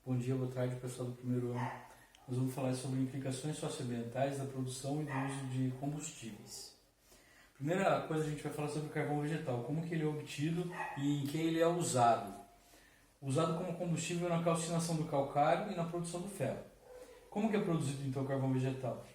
Bom dia, boa tarde, pessoal do primeiro ano. Nós vamos falar sobre implicações socioambientais da produção e do uso de combustíveis. Primeira coisa, a gente vai falar sobre o carvão vegetal, como que ele é obtido e em que ele é usado. Usado como combustível na calcinação do calcário e na produção do ferro. Como que é produzido então o carvão vegetal?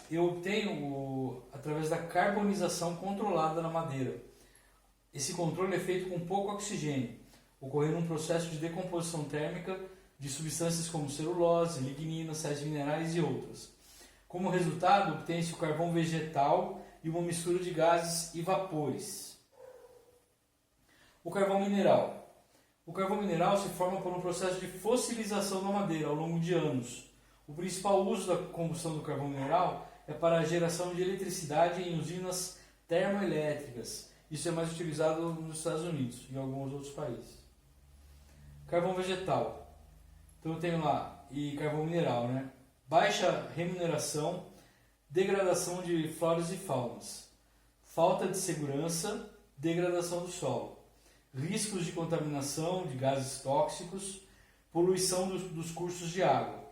Eu obtenho através da carbonização controlada na madeira. Esse controle é feito com pouco oxigênio, ocorrendo um processo de decomposição térmica de substâncias como celulose, lignina, sais minerais e outras. Como resultado, obtém-se o carvão vegetal e uma mistura de gases e vapores. O carvão mineral. O carvão mineral se forma por um processo de fossilização da madeira ao longo de anos. O principal uso da combustão do carvão mineral é para a geração de eletricidade em usinas termoelétricas. Isso é mais utilizado nos Estados Unidos e em alguns outros países. Carvão vegetal. Então eu tenho lá, e carvão mineral, né? Baixa remuneração, degradação de floras e faunas, falta de segurança, degradação do solo, riscos de contaminação de gases tóxicos, poluição dos cursos de água,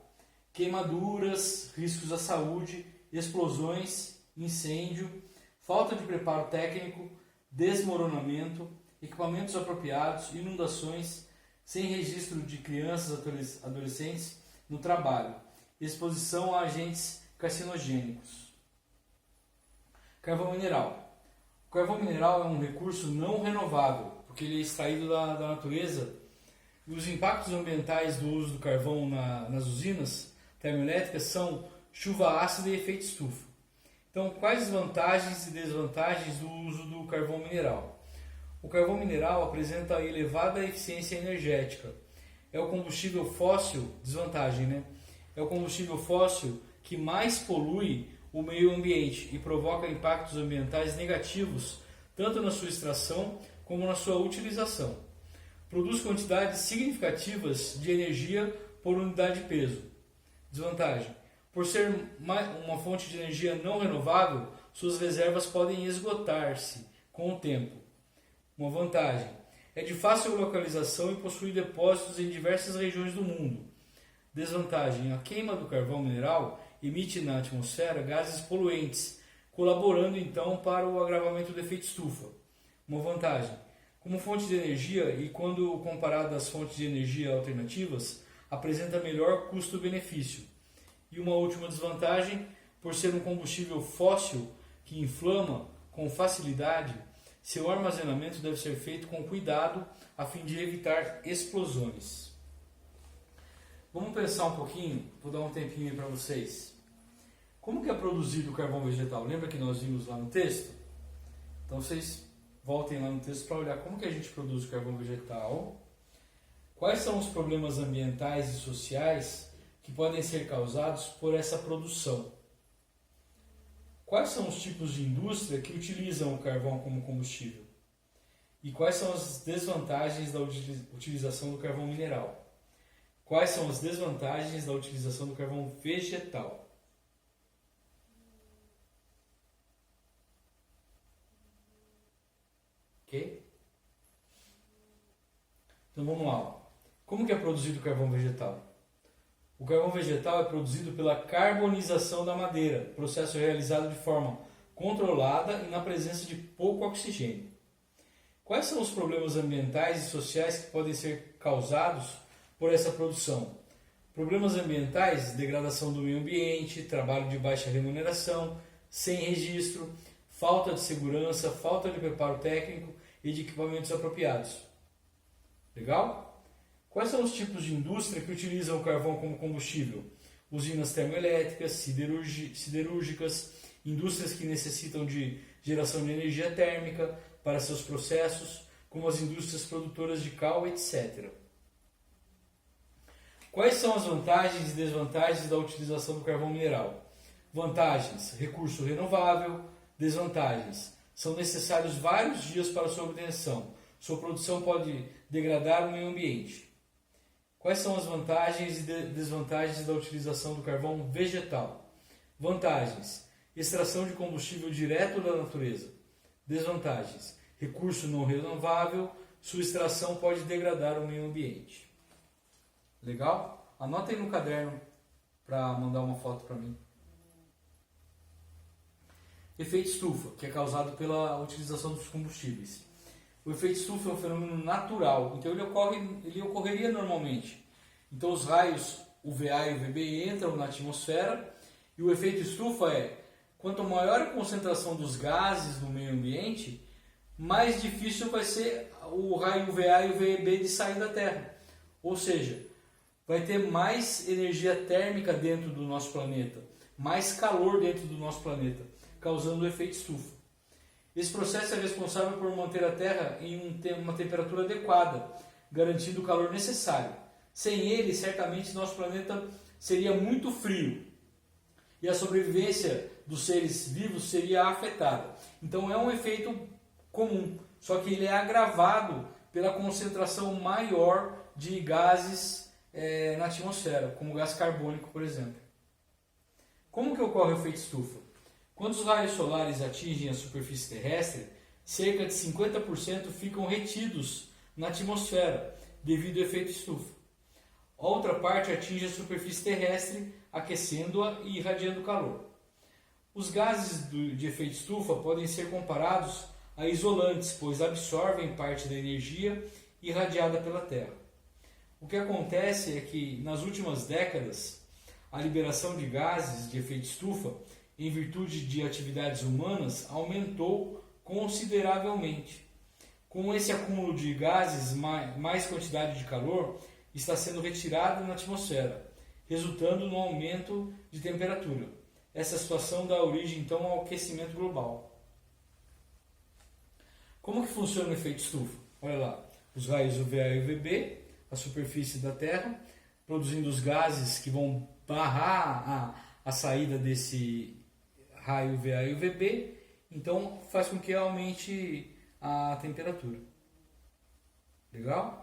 queimaduras, riscos à saúde, explosões, incêndio, falta de preparo técnico, desmoronamento, equipamentos apropriados, inundações, sem registro de crianças, adolescentes no trabalho, exposição a agentes carcinogênicos. Carvão mineral. O carvão mineral é um recurso não renovável, porque ele é extraído da natureza. Os impactos ambientais do uso do carvão nas usinas termoelétricas são chuva ácida e efeito estufa. Então, quais as vantagens e desvantagens do uso do carvão mineral? O carvão mineral apresenta elevada eficiência energética. É o combustível fóssil, desvantagem, né? É o combustível fóssil que mais polui o meio ambiente e provoca impactos ambientais negativos, tanto na sua extração como na sua utilização. Produz quantidades significativas de energia por unidade de peso. Desvantagem. Por ser uma fonte de energia não renovável, suas reservas podem esgotar-se com o tempo. Uma vantagem. É de fácil localização e possui depósitos em diversas regiões do mundo. Desvantagem. A queima do carvão mineral emite na atmosfera gases poluentes, colaborando então para o agravamento do efeito estufa. Uma vantagem. Como fonte de energia e quando comparado às fontes de energia alternativas, apresenta melhor custo-benefício. E uma última desvantagem, por ser um combustível fóssil que inflama com facilidade, seu armazenamento deve ser feito com cuidado a fim de evitar explosões. Vamos pensar um pouquinho, vou dar um tempinho aí para vocês. Como que é produzido o carvão vegetal? Lembra que nós vimos lá no texto? Então vocês voltem lá no texto para olhar como que a gente produz o carvão vegetal, quais são os problemas ambientais e sociais que podem ser causados por essa produção. Quais são os tipos de indústria que utilizam o carvão como combustível? E quais são as desvantagens da utilização do carvão mineral? Quais são as desvantagens da utilização do carvão vegetal? Ok? Então vamos lá. Como que é produzido o carvão vegetal? O carvão vegetal é produzido pela carbonização da madeira, processo realizado de forma controlada e na presença de pouco oxigênio. Quais são os problemas ambientais e sociais que podem ser causados por essa produção? Problemas ambientais, degradação do meio ambiente, trabalho de baixa remuneração, sem registro, falta de segurança, falta de preparo técnico e de equipamentos apropriados. Legal? Quais são os tipos de indústria que utilizam o carvão como combustível? Usinas termoelétricas, siderúrgicas, indústrias que necessitam de geração de energia térmica para seus processos, como as indústrias produtoras de cal, etc. Quais são as vantagens e desvantagens da utilização do carvão mineral? Vantagens: recurso renovável. Desvantagens: são necessários vários dias para sua obtenção. Sua produção pode degradar o meio ambiente. Quais são as vantagens e desvantagens da utilização do carvão vegetal? Vantagens: extração de combustível direto da natureza. Desvantagens: recurso não renovável, sua extração pode degradar o meio ambiente. Legal? Anota aí no caderno para mandar uma foto para mim. Efeito estufa, que é causado pela utilização dos combustíveis. O efeito estufa é um fenômeno natural, então ele ocorreria normalmente. Então os raios UVA e UVB entram na atmosfera e o efeito estufa é, quanto maior a concentração dos gases no meio ambiente, mais difícil vai ser o raio UVA e UVB de sair da Terra. Ou seja, vai ter mais energia térmica dentro do nosso planeta, mais calor dentro do nosso planeta, causando o efeito estufa. Esse processo é responsável por manter a Terra em uma temperatura adequada, garantindo o calor necessário. Sem ele, certamente nosso planeta seria muito frio e a sobrevivência dos seres vivos seria afetada. Então é um efeito comum, só que ele é agravado pela concentração maior de gases na atmosfera, como o gás carbônico, por exemplo. Como que ocorre o efeito estufa? Quando os raios solares atingem a superfície terrestre, cerca de 50% ficam retidos na atmosfera devido ao efeito estufa. A outra parte atinge a superfície terrestre, aquecendo-a e irradiando calor. Os gases de efeito estufa podem ser comparados a isolantes, pois absorvem parte da energia irradiada pela Terra. O que acontece é que, nas últimas décadas, a liberação de gases de efeito estufa, em virtude de atividades humanas, aumentou consideravelmente. Com esse acúmulo de gases, mais quantidade de calor está sendo retirada na atmosfera, resultando no aumento de temperatura. Essa situação dá origem então ao aquecimento global. Como que funciona o efeito estufa? Olha lá, os raios UVA e UVB, a superfície da Terra, produzindo os gases que vão barrar a saída desse raio UVA e UVB, então faz com que aumente a temperatura. Legal?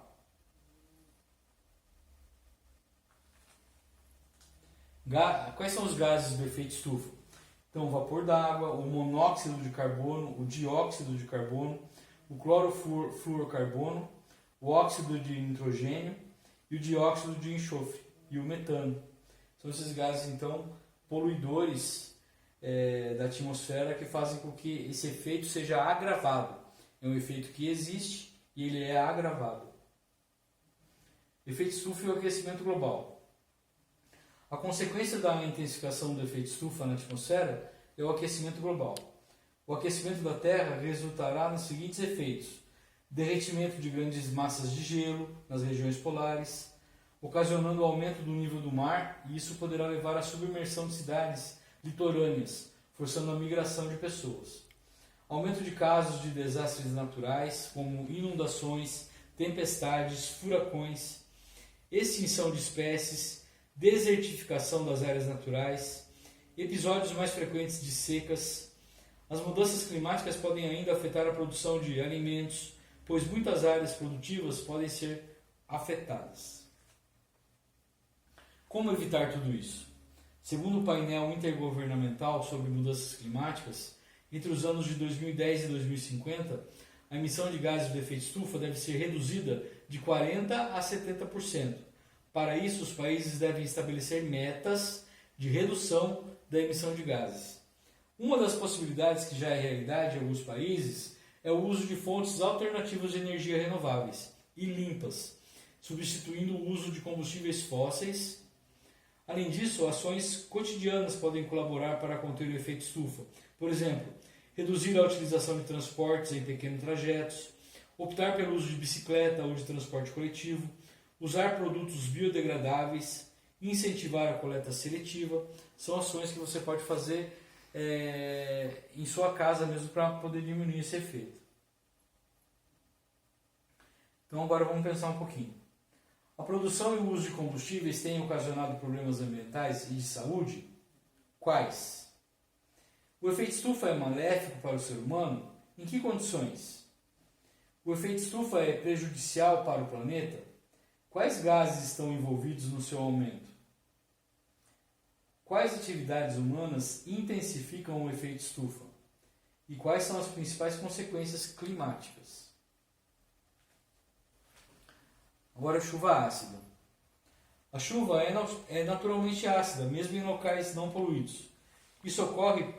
Quais são os gases do efeito estufa? Então, o vapor d'água, o monóxido de carbono, o dióxido de carbono, o clorofluorcarbono, o óxido de nitrogênio e o dióxido de enxofre e o metano. São esses gases, então, poluidores da atmosfera que fazem com que esse efeito seja agravado. É um efeito que existe e ele é agravado. Efeito estufa e o aquecimento global. A consequência da intensificação do efeito estufa na atmosfera é o aquecimento global. O aquecimento da Terra resultará nos seguintes efeitos: derretimento de grandes massas de gelo nas regiões polares, ocasionando o aumento do nível do mar, e isso poderá levar à submersão de cidades litorâneas, forçando a migração de pessoas. Aumento de casos de desastres naturais, como inundações, tempestades, furacões, extinção de espécies, desertificação das áreas naturais, episódios mais frequentes de secas. As mudanças climáticas podem ainda afetar a produção de alimentos, pois muitas áreas produtivas podem ser afetadas. Como evitar tudo isso? Segundo o painel intergovernamental sobre mudanças climáticas, entre os anos de 2010 e 2050, a emissão de gases de efeito estufa deve ser reduzida de 40% a 70%. Para isso, os países devem estabelecer metas de redução da emissão de gases. Uma das possibilidades que já é realidade em alguns países é o uso de fontes alternativas de energia renováveis e limpas, substituindo o uso de combustíveis fósseis. Além disso, ações cotidianas podem colaborar para conter o efeito estufa. Por exemplo, reduzir a utilização de transportes em pequenos trajetos, optar pelo uso de bicicleta ou de transporte coletivo, usar produtos biodegradáveis, incentivar a coleta seletiva. São ações que você pode fazer em sua casa mesmo para poder diminuir esse efeito. Então agora vamos pensar um pouquinho. A produção e o uso de combustíveis têm ocasionado problemas ambientais e de saúde? Quais? O efeito estufa é maléfico para o ser humano? Em que condições? O efeito estufa é prejudicial para o planeta? Quais gases estão envolvidos no seu aumento? Quais atividades humanas intensificam o efeito estufa? E quais são as principais consequências climáticas? Agora, chuva ácida. A chuva é naturalmente ácida, mesmo em locais não poluídos. Isso ocorre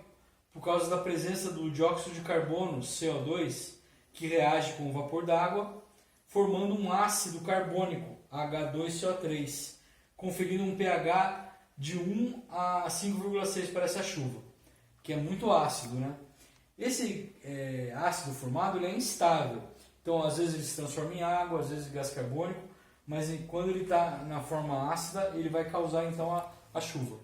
por causa da presença do dióxido de carbono, CO2, que reage com o vapor d'água, formando um ácido carbônico, H2CO3, conferindo um pH de 1 a 5,6 para essa chuva, que é muito ácido, né? Esse ácido formado ele é instável, então às vezes ele se transforma em água, às vezes em gás carbônico, mas quando ele está na forma ácida, ele vai causar então a chuva.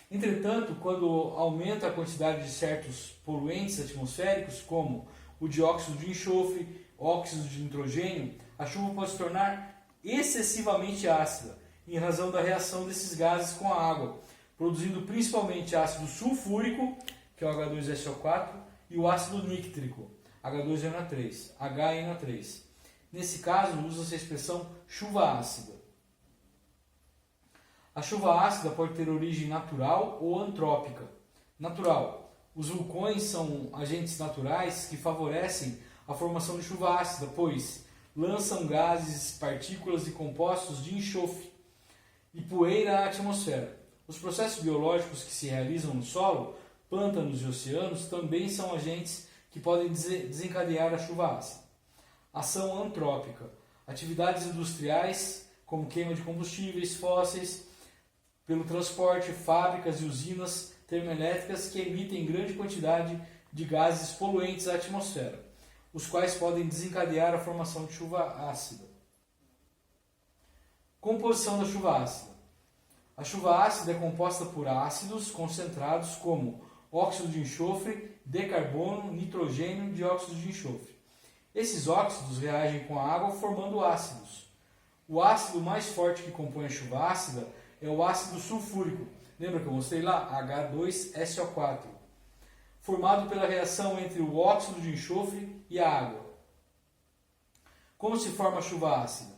Entretanto, quando aumenta a quantidade de certos poluentes atmosféricos, como o dióxido de enxofre, óxido de nitrogênio, a chuva pode se tornar excessivamente ácida, em razão da reação desses gases com a água, produzindo principalmente ácido sulfúrico, que é o H2SO4, e o ácido nítrico, HNO3. Nesse caso, usa-se a expressão chuva ácida. A chuva ácida pode ter origem natural ou antrópica. Natural. Os vulcões são agentes naturais que favorecem a formação de chuva ácida, pois lançam gases, partículas e compostos de enxofre e poeira à atmosfera. Os processos biológicos que se realizam no solo, pântanos e oceanos também são agentes que podem desencadear a chuva ácida. Ação antrópica. Atividades industriais, como queima de combustíveis fósseis, pelo transporte, fábricas e usinas termoelétricas que emitem grande quantidade de gases poluentes à atmosfera, os quais podem desencadear a formação de chuva ácida. Composição da chuva ácida. A chuva ácida é composta por ácidos concentrados como óxido de enxofre, decarbono, nitrogênio e dióxido de enxofre. Esses óxidos reagem com a água formando ácidos. O ácido mais forte que compõe a chuva ácida é o ácido sulfúrico. Lembra que eu mostrei lá? H2SO4. Formado pela reação entre o óxido de enxofre e a água. Como se forma a chuva ácida?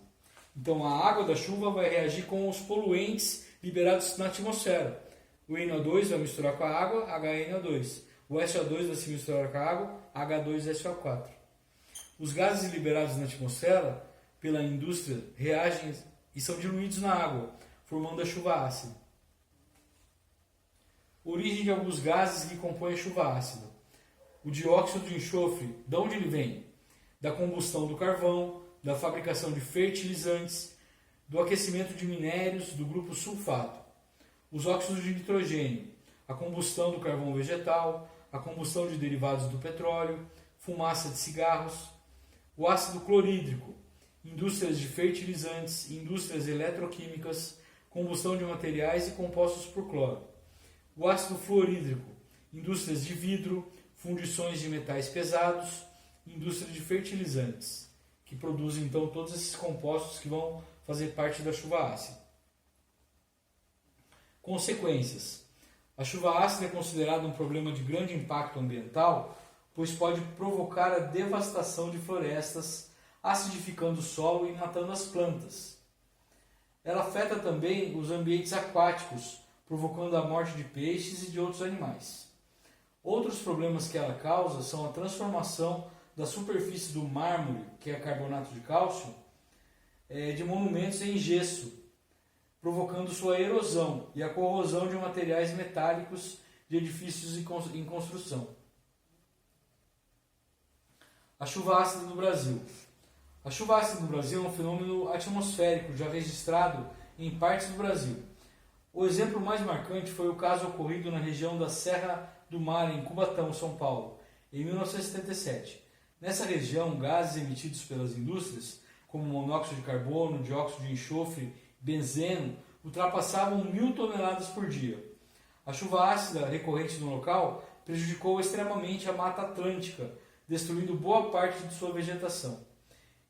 Então a água da chuva vai reagir com os poluentes liberados na atmosfera. O NO2 vai misturar com a água, HNO2. O SO2 vai se misturar com a água, H2SO4. Os gases liberados na atmosfera pela indústria reagem e são diluídos na água, formando a chuva ácida. Origem de alguns gases que compõem a chuva ácida. O dióxido de enxofre, de onde ele vem? Da combustão do carvão, da fabricação de fertilizantes, do aquecimento de minérios do grupo sulfato. Os óxidos de nitrogênio, a combustão do carvão vegetal, a combustão de derivados do petróleo, fumaça de cigarros. O ácido clorídrico, indústrias de fertilizantes, indústrias eletroquímicas, combustão de materiais e compostos por cloro. O ácido fluorídrico, indústrias de vidro, fundições de metais pesados, indústria de fertilizantes, que produzem então todos esses compostos que vão fazer parte da chuva ácida. Consequências. A chuva ácida é considerada um problema de grande impacto ambiental, pois pode provocar a devastação de florestas, acidificando o solo e matando as plantas. Ela afeta também os ambientes aquáticos, provocando a morte de peixes e de outros animais. Outros problemas que ela causa são a transformação da superfície do mármore, que é carbonato de cálcio, de monumentos em gesso, provocando sua erosão e a corrosão de materiais metálicos de edifícios em construção. A chuva ácida no Brasil. A chuva ácida no Brasil é um fenômeno atmosférico já registrado em partes do Brasil. O exemplo mais marcante foi o caso ocorrido na região da Serra do Mar, em Cubatão, São Paulo, em 1977. Nessa região, gases emitidos pelas indústrias, como monóxido de carbono, dióxido de enxofre, benzeno, ultrapassavam 1.000 toneladas por dia. A chuva ácida recorrente no local prejudicou extremamente a Mata Atlântica, destruindo boa parte de sua vegetação.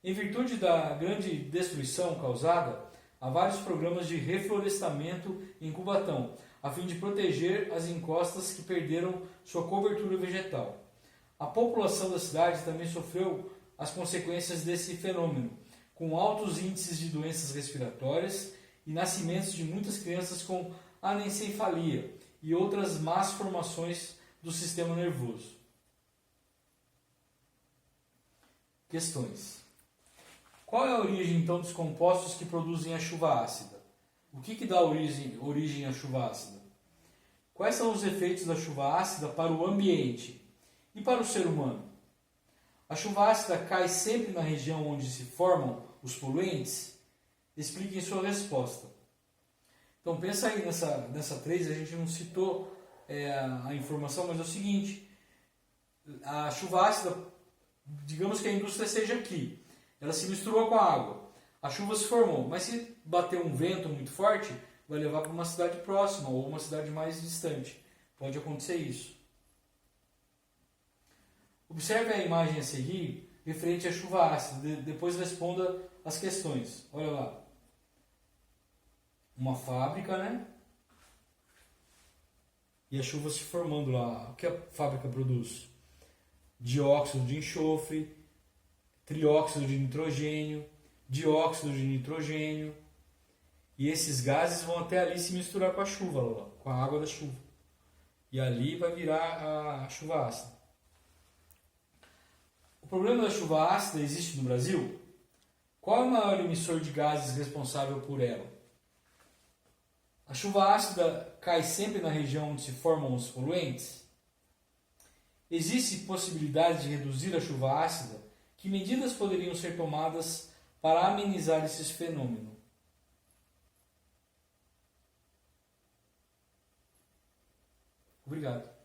Em virtude da grande destruição causada, há vários programas de reflorestamento em Cubatão, a fim de proteger as encostas que perderam sua cobertura vegetal. A população da cidade também sofreu as consequências desse fenômeno, com altos índices de doenças respiratórias e nascimentos de muitas crianças com anencefalia e outras más formações do sistema nervoso. Questões. Qual é a origem, então, dos compostos que produzem a chuva ácida? O que dá origem à chuva ácida? Quais são os efeitos da chuva ácida para o ambiente e para o ser humano? A chuva ácida cai sempre na região onde se formam os poluentes? Expliquem sua resposta. Então pensa aí nessa 3, a gente não citou a informação, mas é o seguinte, a chuva ácida, digamos que a indústria seja aqui, ela se misturou com a água, a chuva se formou, mas se bater um vento muito forte, vai levar para uma cidade próxima ou uma cidade mais distante. Pode acontecer isso. Observe a imagem a seguir referente à chuva ácida. Depois responda as questões. Olha lá. Uma fábrica, né? E a chuva se formando lá. O que a fábrica produz? Dióxido de enxofre, trióxido de nitrogênio, dióxido de nitrogênio. E esses gases vão até ali se misturar com a chuva, lá, com a água da chuva. E ali vai virar a chuva ácida. O problema da chuva ácida existe no Brasil? Qual é o maior emissor de gases responsável por ela? A chuva ácida cai sempre na região onde se formam os poluentes? Existe possibilidade de reduzir a chuva ácida? Que medidas poderiam ser tomadas para amenizar esses fenômenos? Obrigado.